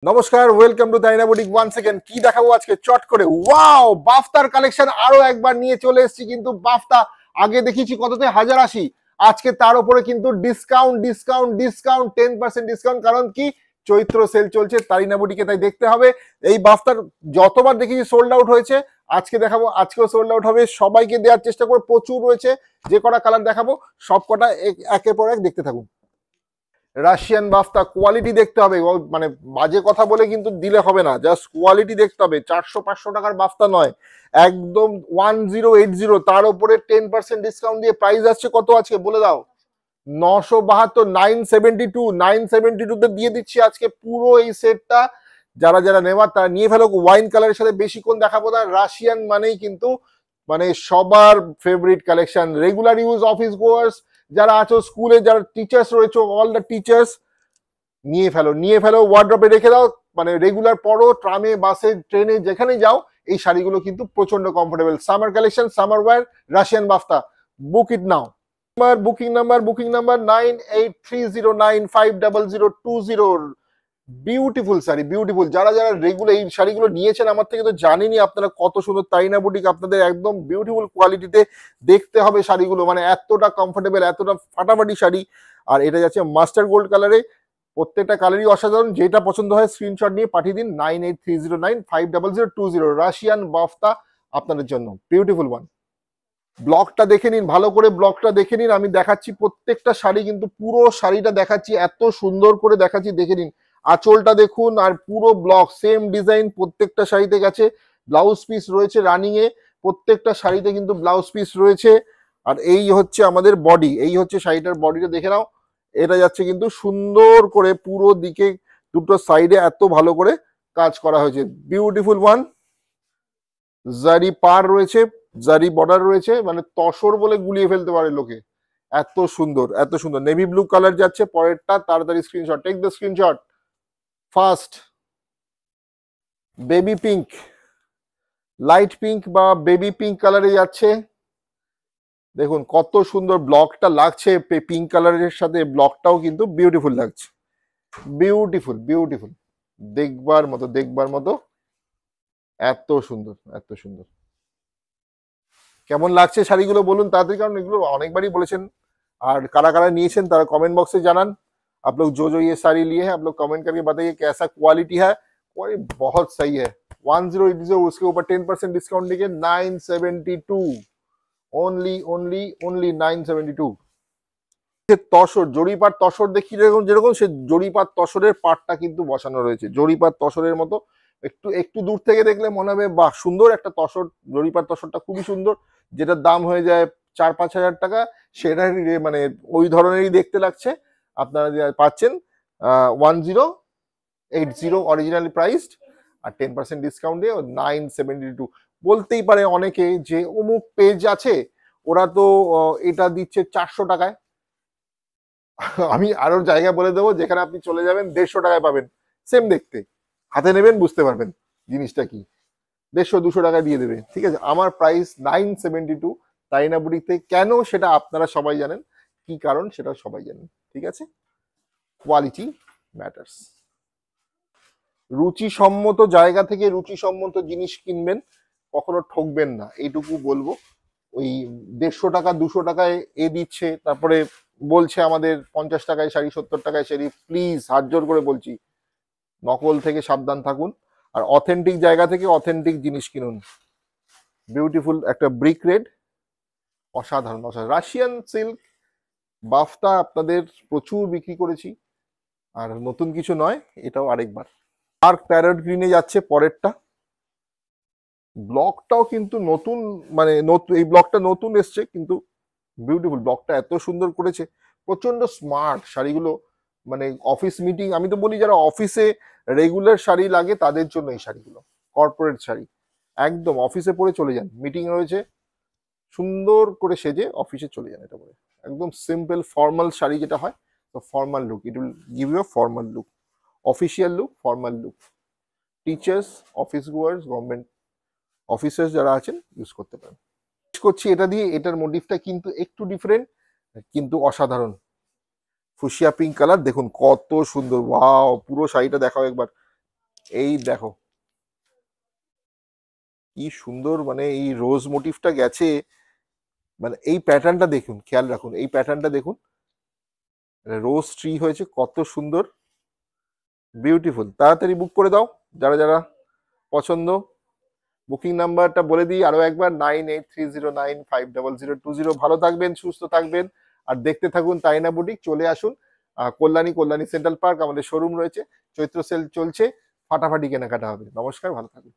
নমস্কার, welcome to তাইনা boutique. One second কি দেখাবো আজকে চট করে, ওয়াও বাফতার কালেকশন আরো একবার নিয়ে চলে এসেছি। কিন্তু বাফতা আগে দেখিয়েছি কততে 1080, আজকে তার উপরে কিন্তু ডিসকাউন্ট ডিসকাউন্ট ডিসকাউন্ট 10% ডিসকাউন্ট। কারণ কি, চৈত্র সেল চলছে তারিনা বুটিকে, তাই দেখতে হবে। এই বাফতার যতবার দেখেছি সোল্ড আউট হয়েছে, আজকে দেখাবো, আজকেও সোল্ড আউট হবে। সবাইকে দেওয়ার চেষ্টা করে, প্রচুর রয়েছে। যে কটা কালার দেখাবো সব কটা একের পর এক দেখতে থাকুন। রাশিয়ান বাফতা কোয়ালিটি দেখতে হবে, মানে বাজে কথা বলে কিন্তু দিলে হবে না, জাস্ট কোয়ালিটি দেখতে হবে। 400-500 টাকার বাফতা নয়, একদম 1080, তার উপরে 10% ডিসকাউন্ট দিয়ে প্রাইস আসছে কত আজকে বলে দাও? 972, 972 তে দিয়ে দিচ্ছি আজকে পুরো এই সেটটা। যারা যারা নেওয়ার তারা নিয়ে ফেলো। ওয়াইন কালারের সাথে বেশিক্ষণ দেখাবো না। রাশিয়ান মানেই কিন্তু মানে সবার favourite collection. Regular use office goers যারা আছো, স্কুলে যারা টিচার্স রয়েছে, অল দ্য টিচার্স নিয়ে ফেলো, নিয়ে ফেলো, ওয়ার্ড্রপে রেখে দাও। মানে রেগুলার পরো, ট্রামে, বাসে, ট্রেনে, যেখানে যাও এই শাড়িগুলো কিন্তু প্রচন্ড comfortable. Summer collection, summer wear, Russian বাফতা। Book it now. Booking number 9830950020। Beautiful শাড়ি, বিউটিফুল। যারা যারা রেগুলার এই শাড়িগুলো নিয়েছেন আমার থেকে তো জানেনই আপনারা কত সুন্দর। তাইনা বুটিক আপনাদের একদম বিউটিফুল কোয়ালিটিতে দেখতে হবে শাড়িগুলো, মানে এতটা কমফোর্টেবল, এতটা ফাটাফাটি শাড়ি। আর এটা যাচ্ছে মাস্টার গোল্ড কালারে, প্রত্যেকটা কালারই অসাধারণ। যেটা পছন্দ হয় স্ক্রিনশট নিয়ে পাঠিয়ে দিন 9830950020। রাশিয়ান বাফতা আপনাদের জন্য, বিউটিফুল ওয়ান। ব্লকটা দেখে নিন, ভালো করে ব্লকটা দেখে নিন। আমি দেখাচ্ছি প্রত্যেকটা শাড়ি, কিন্তু পুরো শাড়িটা দেখাচ্ছি, এত সুন্দর করে দেখাচ্ছি, দেখে নিন। আঁচলটা দেখুন, আর পুরো ব্লক সেম ডিজাইন প্রত্যেকটা শাড়িতে গেছে। ব্লাউজ পিস রয়েছে রানিং এ, প্রত্যেকটা শাড়িতে কিন্তু ব্লাউজ পিস রয়েছে। আর এই হচ্ছে আমাদের বডি, এই হচ্ছে শাড়িটার বডিটা দেখে নাও। এটা যাচ্ছে কিন্তু সুন্দর করে পুরো দিকে, দুটো সাইডে এত ভালো করে কাজ করা হয়েছে। Beautiful one. জারি পার রয়েছে, জারি বর্ডার রয়েছে, মানে তসর বলে গুলিয়ে ফেলতে পারে লোকে। এত সুন্দর, এত সুন্দর। নেভি ব্লু কালার যাচ্ছে পরেরটা, তাড়াতাড়ি screenshot, take the screenshot first. Baby pink, light pink বা বেবি পিঙ্ক কালারে যাচ্ছে। দেখুন কত সুন্দর ব্লকটা লাগছে, পিঙ্ক কালারের সাথে ব্লকটাও কিন্তু বিউটিফুল লাগছে। বিউটিফুল বিউটিফুল, দেখবার মতো, দেখবার মতো। এত সুন্দর, এত সুন্দর। কেমন লাগছে শাড়িগুলো বলুন তাড়াতাড়ি, কারণ এগুলো অনেকবারই বলেছেন। আর কারা কারা নিয়েছেন তারা কমেंट बॉक्स से জানান। आप लोग जो जो ये साड़ी लिए हैं आप लोग कमेंट करके बताइए कैसा क्वालिटी है। और बहुत सही है। 1080, उसके ऊपर 10% डिस्काउंट देके 972, ओनली ओनली ओनली 972। তসর, জরিপার তসর দেখি যেরকম যেরকম, সে জরিপার তসরের পাটটা কিন্তু বসানো রয়েছে। জরিপার তসরের মতো একটু একটু দূর থেকে দেখলে মনে হবে বাহ সুন্দর একটা তসর। জরিপার তসরটা খুবই সুন্দর, যেটার দাম হয়ে যায় 4-5 হাজার টাকা, সেটারই মানে ওই ধরনেরই দেখতে লাগছে। আপনারা পাচ্ছেন 1080 অরিজিনালি প্রাইসড, আর 10% ডিসকাউন্ট দিয়ে 972। বলতেই পারে অনেকে যে অমুক পেজ আছে, ওরা তো এটা দিচ্ছে 400 টাকায়। আমি আরো জায়গা বলে দেবো যেখানে আপনি চলে যাবেন 150 টাকায় পাবেন সেম দেখতে। হাতে নেবেন বুঝতে পারবেন জিনিসটা কি। 150-200 টাকা দিয়ে দেবে, ঠিক আছে। আমার প্রাইস 972 তাইনা বুটিকতে। কেন সেটা আপনারা সবাই জানেন, কি কারণ সেটা সবাই জানেন, ঠিক আছে। Quality matters. রুচিসম্মত জায়গা থেকে রুচিসম্মত জিনিস কিনবেন, কখনো ঠকবেন না, এইটুকু বলবো। ওই 150 টাকা 200 টাকায় এ দিচ্ছে, তারপরে বলছে আমাদের 50 টাকায় শাড়ি, 70 টাকায় শাড়ি। প্লিজ হাত জোর করে বলছি, নকল থেকে সাবধান থাকুন, আর অথেন্টিক জায়গা থেকে অথেন্টিক জিনিস কিনুন। বিউটিফুল একটা ব্রিক রেড, অসাধারণ অসাধারণ। রাশিয়ান সিল্ক বাফতা আপনাদের প্রচুর বিক্রি করেছি, আর নতুন কিছু নয়, এটাও আরেকবার। ডার্ক প্যারট গ্রিনে যাচ্ছে পরেরটা। ব্লকটাও কিন্তু নতুন, মানে এই ব্লকটা নতুন এসছে, কিন্তু বিউটিফুল। ব্লকটা এত সুন্দর করেছে, প্রচন্ড স্মার্ট শাড়িগুলো। মানে অফিস মিটিং, আমি তো বলি যারা অফিসে রেগুলার শাড়ি লাগে তাদের জন্য এই শাড়িগুলো, কর্পোরেট শাড়ি। একদম অফিসে পরে চলে যান, মিটিং রয়েছে, সুন্দর করে সেজে অফিসে চলে যান। এটা পরে একদম সিম্পল ফর্মাল শাড়ি যেটা হয়, তো formal look, it will give you a formal look, official look, formal look. Teachers, office goers, government officers যারা আছেন ইউজ করতে পারেন। করছি এটা দিয়ে, এটার মোটিভটা কিন্তু একটু ডিফারেন্ট, কিন্তু অসাধারণ। ফুশিয়া পিঙ্ক কালার দেখুন কত সুন্দর, ওয়াও। পুরো শাড়িটা দেখাও একবার, এই দেখো কি সুন্দর, মানে এই রোজ মোটিভটা গেছে, মানে এই প্যাটার্নটা দেখুন, খেয়াল রাখুন এই প্যাটার্নটা দেখুন, রোজ ট্রি হয়েছে কত সুন্দর, বিউটিফুল। তাড়াতাড়ি বুক করে দাও যারা যারা পছন্দ। বুকিং নাম্বারটা বলে দিই আরো একবার, 9830950020। ভালো থাকবেন, সুস্থ থাকবেন, আর দেখতে থাকুন তাইনা বুটিক। চলে আসুন কল্যাণী সেন্ট্রাল পার্ক, আমাদের শোরুম রয়েছে, চৈত্র সেল চলছে, ফাটাফাটি কেনাকাটা হবে। নমস্কার, ভালো থাকুন।